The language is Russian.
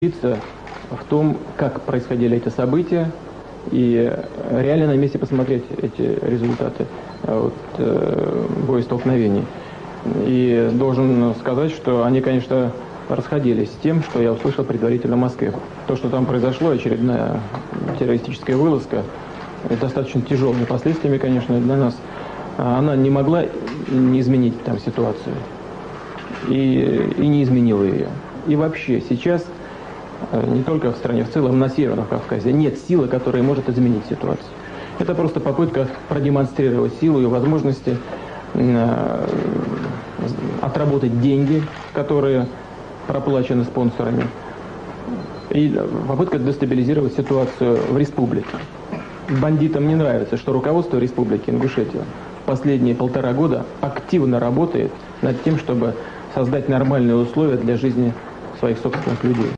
в том, как происходили эти события, и реально на месте посмотреть эти результаты боестолкновений. И должен сказать, что они, конечно, расходились с тем, что я услышал предварительно в Москве. То, что там произошло, очередная террористическая вылазка, достаточно тяжелыми последствиями, конечно, для нас, она не могла не изменить там ситуацию. И не изменила ее. И вообще сейчас, не только в стране, в целом на Северном Кавказе, нет силы, которая может изменить ситуацию. Это просто попытка продемонстрировать силу и возможности отработать деньги, которые проплачены спонсорами, и попытка дестабилизировать ситуацию в республике. Бандитам не нравится, что руководство республики Ингушетия последние 1,5 года активно работает над тем, чтобы создать нормальные условия для жизни своих собственных людей.